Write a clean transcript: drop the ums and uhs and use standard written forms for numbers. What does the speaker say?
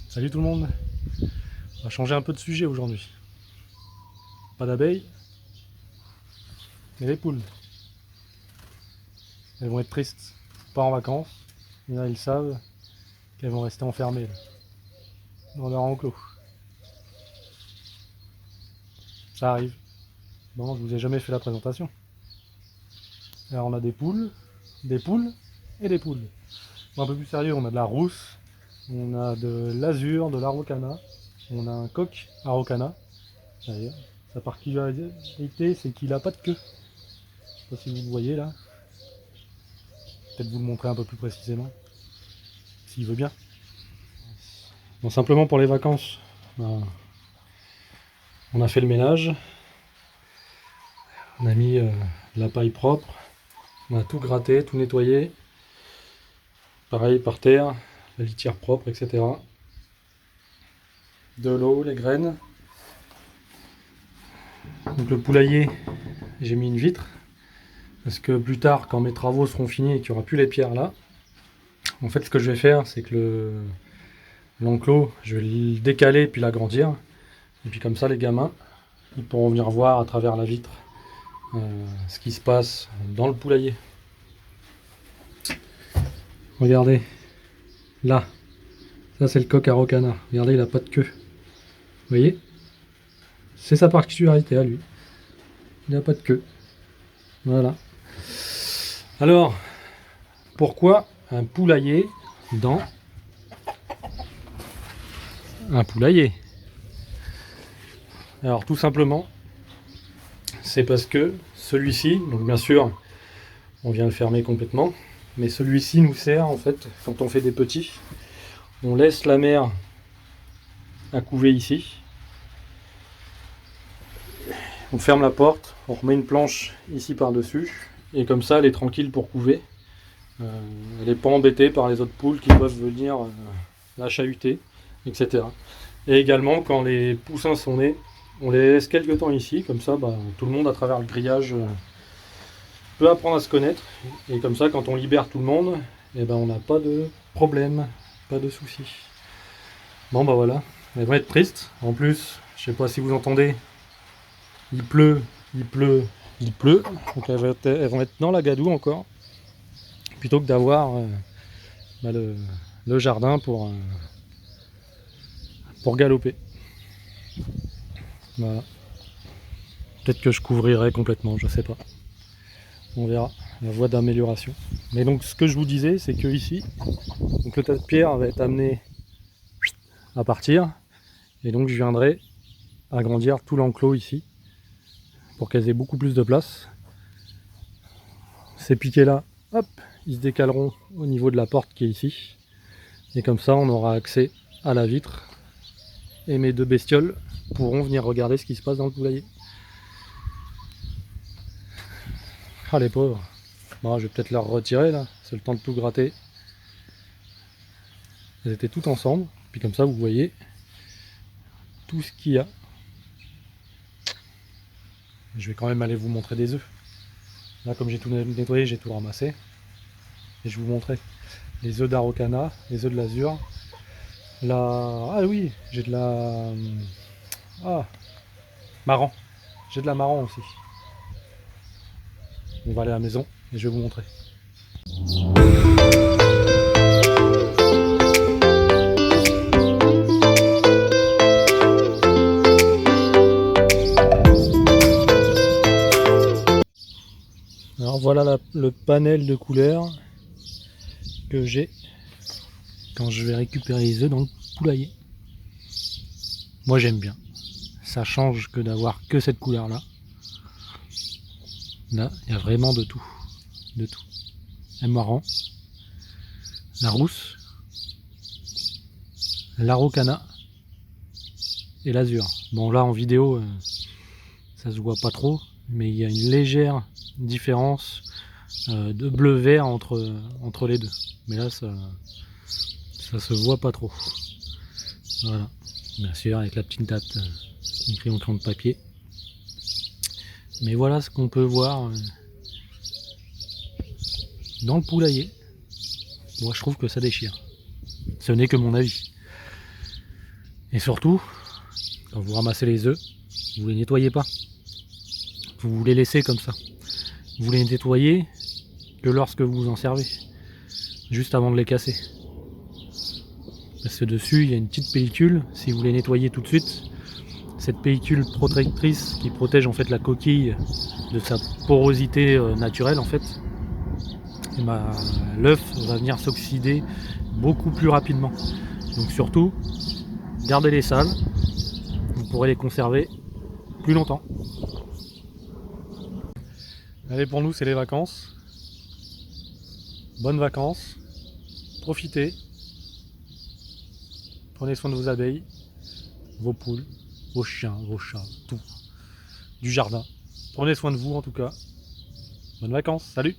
Salut tout le monde. On va changer un peu de sujet aujourd'hui. Pas d'abeilles, mais les poules. Elles vont être tristes, pas en vacances. Et là, ils savent qu'elles vont rester enfermées là, dans leur enclos. Ça arrive. Bon, je vous ai jamais fait la présentation. Alors on a des poules et des poules. Bon, un peu plus sérieux, on a de la rousse, on a de l'azur, de l'araucana, on a un coq araucana. D'ailleurs, sa particularité, c'est qu'il n'a pas de queue. Je sais pas si vous le voyez là. Peut-être vous le montrer un peu plus précisément, s'il veut bien. Bon, simplement pour les vacances, on a fait le ménage, on a mis la paille propre, on a tout gratté, tout nettoyé. Pareil par terre, la litière propre, etc. De l'eau, les graines. Donc le poulailler, j'ai mis une vitre, parce que plus tard, quand mes travaux seront finis et qu'il n'y aura plus les pierres là, en fait ce que je vais faire, c'est que l'enclos, je vais le décaler puis l'agrandir. Et puis comme ça, les gamins, ils pourront venir voir à travers la vitre ce qui se passe dans le poulailler. Regardez, là, ça c'est le coq araucana. Regardez, il n'a pas de queue. Vous voyez? C'est sa particularité à lui. Il n'a pas de queue. Voilà. Alors, pourquoi un poulailler dans un poulailler? Alors tout simplement, c'est parce que celui-ci, donc bien sûr, on vient le fermer complètement, mais celui-ci nous sert en fait, quand on fait des petits, on laisse la mère à couver ici, on ferme la porte, on remet une planche ici par-dessus, et comme ça elle est tranquille pour couver. Elle n'est pas embêtée par les autres poules qui peuvent venir la chahuter, etc. Et également quand les poussins sont nés, on les laisse quelques temps ici, comme ça tout le monde à travers le grillage peut apprendre à se connaître, et comme ça quand on libère tout le monde, on n'a pas de problème, pas de soucis. Bon voilà, elles vont être tristes. En plus, je sais pas si vous entendez, il pleut, il pleut, il pleut, donc elles vont être dans la gadoue encore, plutôt que d'avoir le jardin pour galoper. Voilà. Peut-être que je couvrirai complètement, je sais pas. On verra, la voie d'amélioration. Mais donc ce que je vous disais, c'est que ici, donc le tas de pierre va être amené à partir, et donc je viendrai agrandir tout l'enclos ici, pour qu'elles aient beaucoup plus de place. Ces piquets là, hop, ils se décaleront au niveau de la porte qui est ici, et comme ça on aura accès à la vitre, et mes deux bestioles pourront venir regarder ce qui se passe dans le poulailler. Ah les pauvres. Bon, je vais peut-être leur retirer là, c'est le temps de tout gratter. Elles étaient toutes ensemble, puis comme ça vous voyez tout ce qu'il y a. Je vais quand même aller vous montrer des œufs. Là comme j'ai tout nettoyé, j'ai tout ramassé. Et je vais vous montrer les œufs d'araucana, les œufs de l'azur. Ah oui, j'ai de la... Ah, marran. J'ai de la marran aussi. On va aller à la maison et je vais vous montrer. Alors voilà le panel de couleurs que j'ai quand je vais récupérer les œufs dans le poulailler. Moi j'aime bien. Ça change que d'avoir que cette couleur là. Là, il y a vraiment de tout. De tout. Le marron, la rousse, l'araucana et l'azur. Bon là en vidéo, ça se voit pas trop, mais il y a une légère différence de bleu-vert entre les deux. Mais là, ça se voit pas trop. Voilà. Bien sûr, avec la petite date écrite en crayon de papier. Mais voilà ce qu'on peut voir dans le poulailler. Moi, je trouve que ça déchire. Ce n'est que mon avis. Et surtout, quand vous ramassez les œufs, vous les nettoyez pas. Vous les laissez comme ça. Vous les nettoyez que lorsque vous vous en servez, juste avant de les casser. Parce que dessus, il y a une petite pellicule. Si vous les nettoyez tout de suite, cette pellicule protectrice qui protège en fait la coquille de sa porosité naturelle en fait, l'œuf va venir s'oxyder beaucoup plus rapidement. Donc surtout, gardez-les sales, vous pourrez les conserver plus longtemps. Allez, pour nous c'est les vacances. Bonnes vacances, profitez, prenez soin de vos abeilles, vos poules, vos chiens, vos chats, tout, du jardin. Prenez soin de vous en tout cas. Bonnes vacances, salut!